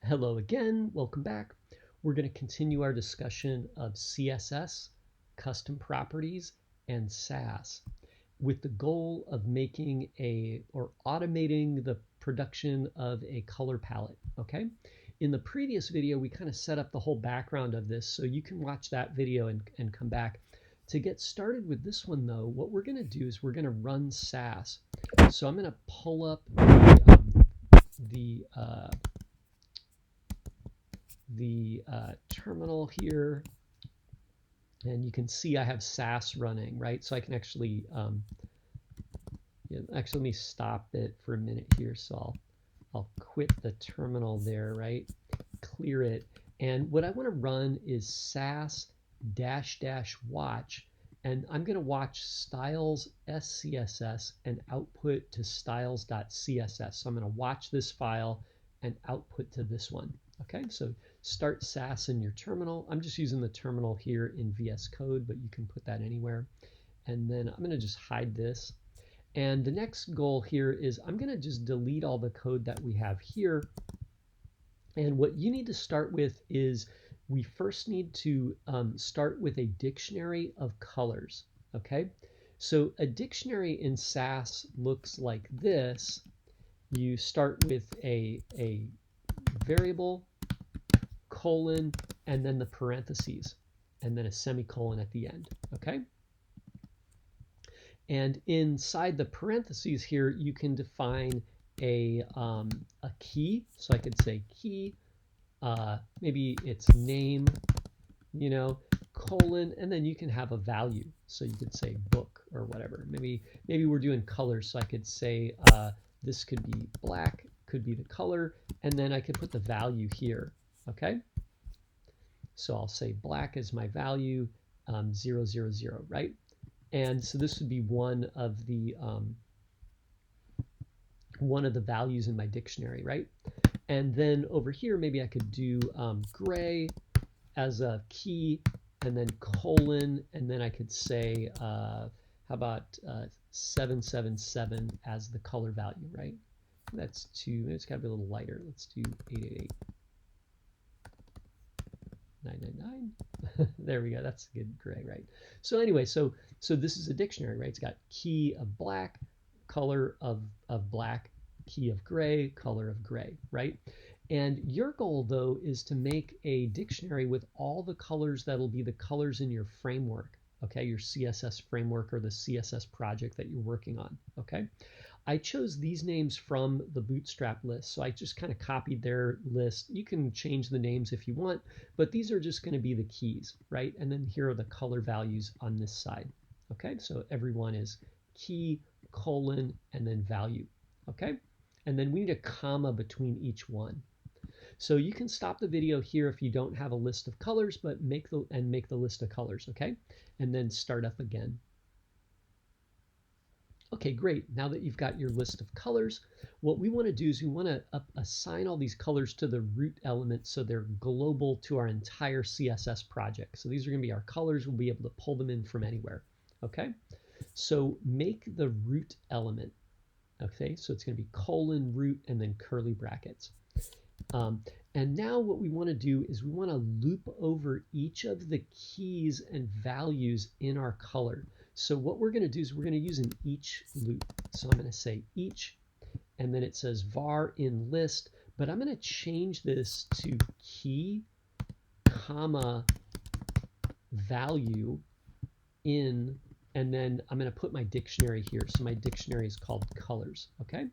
Hello again, welcome back. We're going to continue our discussion of CSS, custom properties, and Sass with the goal of making or automating the production of a color palette, okay? In the previous video, we kind of set up the whole background of this, so you can watch that video and come back. To get started with this one though, what we're going to do is we're going to run Sass. So I'm going to pull up the terminal here, and you can see I have Sass running, right? So I can actually, actually let me stop it for a minute here. So I'll quit the terminal there, right? Clear it. And what I want to run is Sass -- watch, and I'm going to watch styles SCSS and output to styles.css. So I'm going to watch this file and output to this one. Okay, so start Sass in your terminal. I'm just using the terminal here in VS Code, but you can put that anywhere. And then I'm going to just hide this. And the next goal here is I'm going to just delete all the code that we have here. And what you need to start with is we first need to start with a dictionary of colors. Okay, so a dictionary in Sass looks like this. You start with a variable, colon, and then the parentheses, and then a semicolon at the end, okay? And inside the parentheses here, you can define a key. So I could say key, maybe it's name, colon, and then you can have a value. So you could say book or whatever. Maybe we're doing colors, so I could say this could be black, could be the color, and then I could put the value here, okay? So I'll say black is my value, 000, right? And so this would be one of the values in my dictionary, right? And then over here, maybe I could do gray as a key, and then colon, and then I could say, how about 777 as the color value, right? That's too, it's got to be a little lighter. Let's do 888. 999. There we go. That's good gray, right? So anyway, so this is a dictionary, right? It's got key of black, color of black, key of gray, color of gray, right? And your goal though is to make a dictionary with all the colors that'll be the colors in your framework, okay? Your CSS framework or the CSS project that you're working on, okay? I chose these names from the Bootstrap list, so I just kind of copied their list. You can change the names if you want, but these are just going to be the keys, right? And then here are the color values on this side, okay? So everyone is key, colon, and then value, okay? And then we need a comma between each one. So you can stop the video here if you don't have a list of colors, but make the list of colors, okay? And then start up again. Okay, great. Now that you've got your list of colors, what we want to do is we want to assign all these colors to the root element so they're global to our entire CSS project. So these are going to be our colors. We'll be able to pull them in from anywhere. Okay, so make the root element. Okay, so it's going to be colon root and then curly brackets. And now what we want to do is we want to loop over each of the keys and values in our color. So what we're going to do is we're going to use an each loop. So I'm going to say each, and then it says var in list, but I'm going to change this to key, comma, value in, and then I'm going to put my dictionary here. So my dictionary is called colors, okay?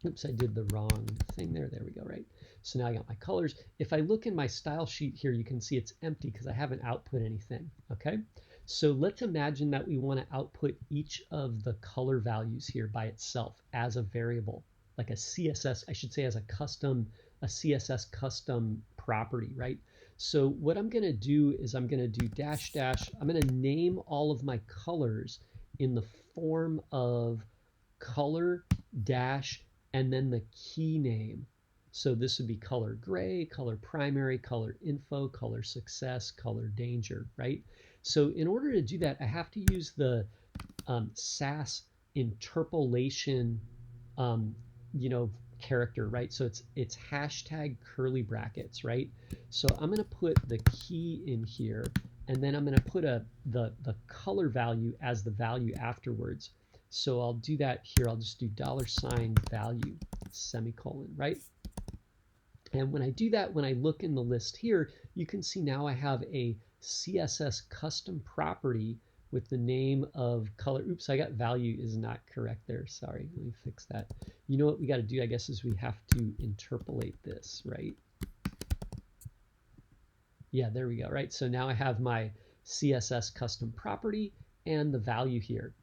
Oops, I did the wrong thing there. There we go, right? So now I got my colors. If I look in my style sheet here, you can see it's empty because I haven't output anything, okay? So let's imagine that we want to output each of the color values here by itself as a variable, like a CSS, I should say as a CSS custom property, right? So what I'm going to do is I'm going to do -- I'm going to name all of my colors in the form of color dash and then the key name. So this would be color gray, color primary, color info, color success, color danger, right? So in order to do that, I have to use the Sass interpolation character, right? So it's hashtag curly brackets, right? So I'm going to put the key in here, and then I'm going to put the color value as the value afterwards. So I'll do that here. I'll just do $value, semicolon, right? And when I do that, when I look in the list here, you can see now I have a CSS custom property with the name of color. Oops, I got value is not correct there. Sorry, let me fix that. You know what we got to do, I guess, is we have to interpolate this, right? Yeah, there we go, right? So now I have my CSS custom property and the value here,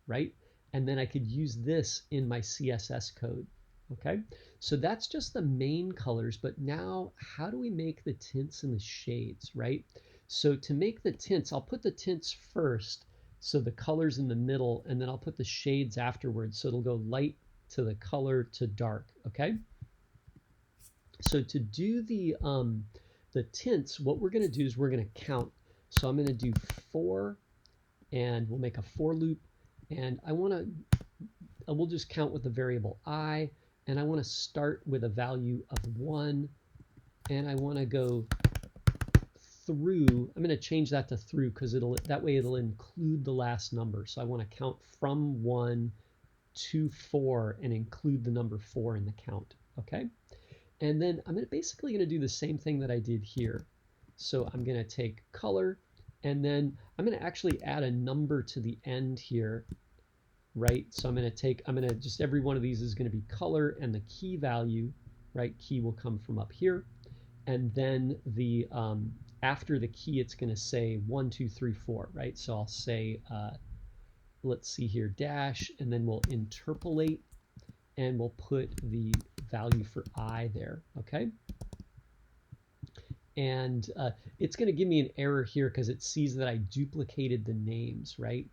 right? And then I could use this in my CSS code. Okay, so that's just the main colors, but now how do we make the tints and the shades, right? So to make the tints, I'll put the tints first, so the colors in the middle, and then I'll put the shades afterwards, so it'll go light to the color to dark, okay? So to do the tints, what we're gonna do is we're gonna count. So I'm gonna do 4, and we'll make a for loop, and we'll just count with the variable I, and I want to start with a value of 1, and I want to go through. I'm going to change that to through because that way it'll include the last number. So I want to count from 1 to 4 and include the number 4 in the count. Okay, and then I'm basically going to do the same thing that I did here. So I'm going to take color, and then I'm going to actually add a number to the end here. Right, so I'm going to just, every one of these is going to be color, and the key value, right, key will come from up here, and then the after the key it's going to say 1 2 3 4, right? So I'll say let's see here, dash, and then we'll interpolate, and we'll put the value for I there, okay? And it's going to give me an error here because it sees that I duplicated the names, right?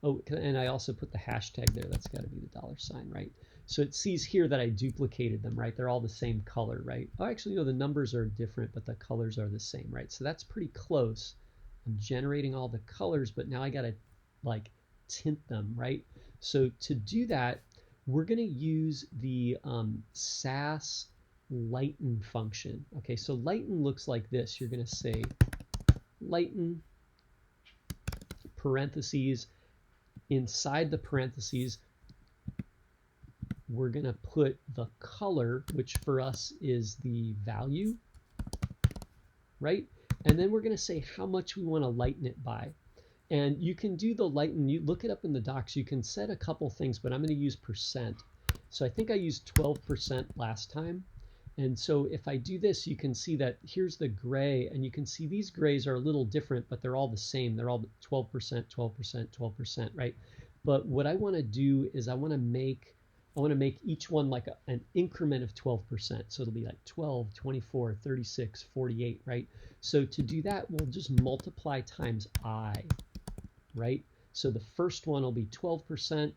Oh, and I also put the hashtag there. That's got to be the $, right? So it sees here that I duplicated them, right? They're all the same color, right? Oh, actually, no, the numbers are different, but the colors are the same, right? So that's pretty close. I'm generating all the colors, but now I got to like tint them, right? So to do that, we're going to use the sass lighten function. Okay, so lighten looks like this. You're going to say lighten parentheses. Inside the parentheses, we're going to put the color, which for us is the value, right? And then we're going to say how much we want to lighten it by. And you can do the lighten, you look it up in the docs, you can set a couple things, but I'm going to use %. So I think I used 12% last time. And so if I do this, you can see that here's the gray, and you can see these grays are a little different, but they're all the same. They're all 12%, 12%, 12%, right? But what I want to do is I want to make each one like an increment of 12%. So it'll be like 12, 24, 36, 48, right? So to do that, we'll just multiply times I, right? So the first one will be 12%,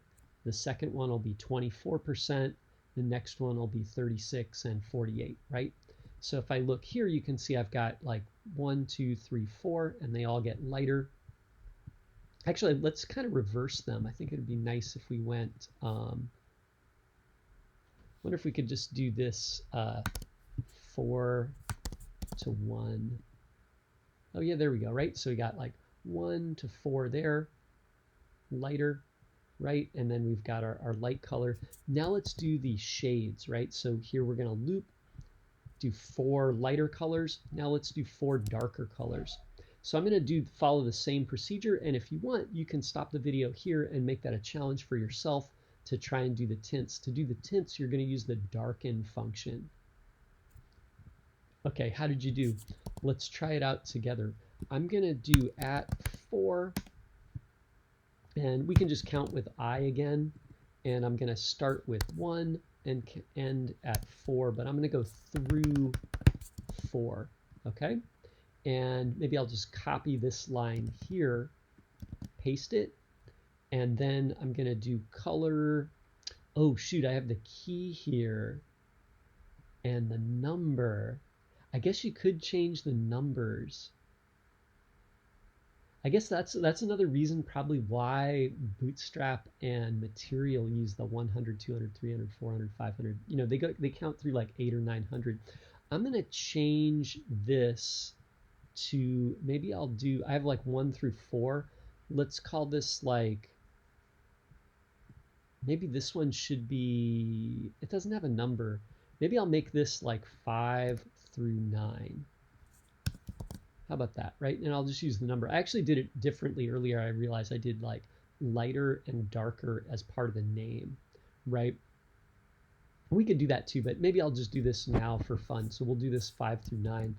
the second one will be 24%, the next one will be 36 and 48, right? So if I look here, you can see I've got like 1, 2, 3, 4, and they all get lighter. Actually, let's kind of reverse them. I think it would be nice if we went, wonder if we could just do this 4 to 1. Oh yeah, there we go, right? So we got like 1 to 4 there, lighter, right? And then we've got our light color. Now let's do the shades, right? So here we're going to loop, do 4 lighter colors. Now let's do 4 darker colors. So I'm going to follow the same procedure, and if you want, you can stop the video here and make that a challenge for yourself to try and do the tints. To do the tints, you're going to use the darken function. Okay, how did you do? Let's try it out together. I'm going to do @4, and we can just count with I again, and I'm going to start with 1 and end at 4, but I'm going to go through 4, okay? And maybe I'll just copy this line here, paste it, and then I'm going to do color. Oh shoot, I have the key here and the number. I guess you could change the numbers. I guess that's another reason probably why Bootstrap and Material use the 100, 200, 300, 400, 500. You know, they count through like 8 or 900. I'm gonna change this to, maybe I'll do, I have like 1 through 4. Let's call this like, maybe this one should be, it doesn't have a number. Maybe I'll make this like 5 through 9. How about that, right? And I'll just use the number. I actually did it differently earlier. I realized I did like lighter and darker as part of the name, right? We could do that too, but maybe I'll just do this now for fun. So we'll do this 5 through 9.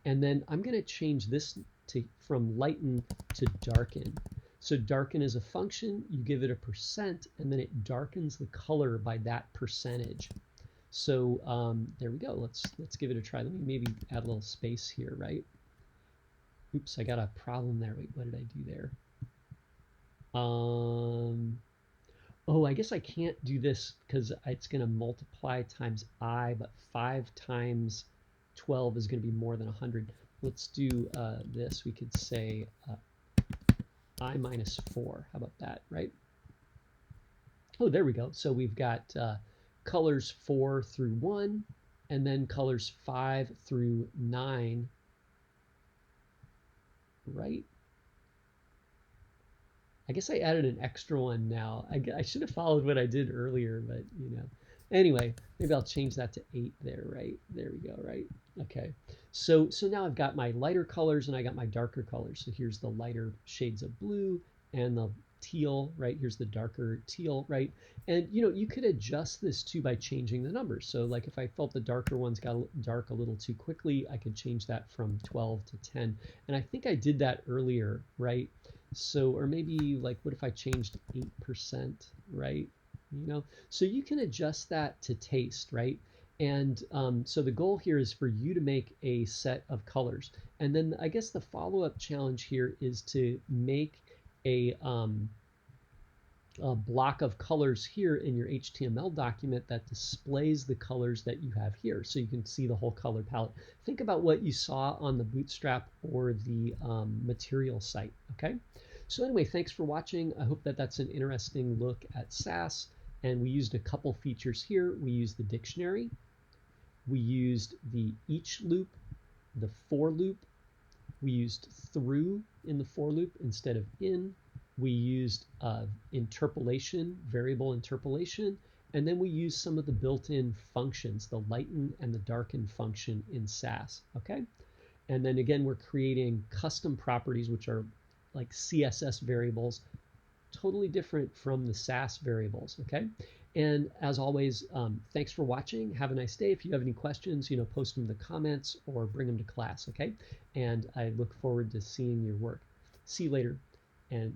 And then I'm going to change this to from lighten to darken. So darken is a function, you give it a %, and then it darkens the color by that percentage. So there we go. Let's give it a try. Let me maybe add a little space here, right? Oops, I got a problem there. Wait, what did I do there? Oh, I guess I can't do this because it's going to multiply times I, but 5 times 12 is going to be more than 100. Let's do this. We could say I minus 4. How about that, right? Oh, there we go. So we've got colors 4 through 1, and then colors 5 through 9, right? I guess I added an extra one now. I should have followed what I did earlier, but you know. Anyway, maybe I'll change that to 8 there, right? There we go, right? Okay. So now I've got my lighter colors and I got my darker colors. So here's the lighter shades of blue and the teal, right? Here's the darker teal, right? And you know, you could adjust this too by changing the numbers. So like if I felt the darker ones got dark a little too quickly, I could change that from 12 to 10. And I think I did that earlier, right? So, or maybe like, what if I changed 8%, right? You know, so you can adjust that to taste, right? And so the goal here is for you to make a set of colors. And then I guess the follow-up challenge here is to make a block of colors here in your HTML document that displays the colors that you have here, so you can see the whole color palette. Think about what you saw on the Bootstrap or the Material site, okay? So anyway, thanks for watching. I hope that that's an interesting look at Sass, and we used a couple features here. We used the dictionary, we used the each loop, the for loop, we used through in the for loop instead of in. We used interpolation, variable interpolation, and then we used some of the built-in functions, the lighten and the darken function in Sass, okay? And then again, we're creating custom properties, which are like CSS variables, totally different from the Sass variables, okay? And as always, thanks for watching. Have a nice day. If you have any questions, you know, post them in the comments or bring them to class, okay? And I look forward to seeing your work. See you later, and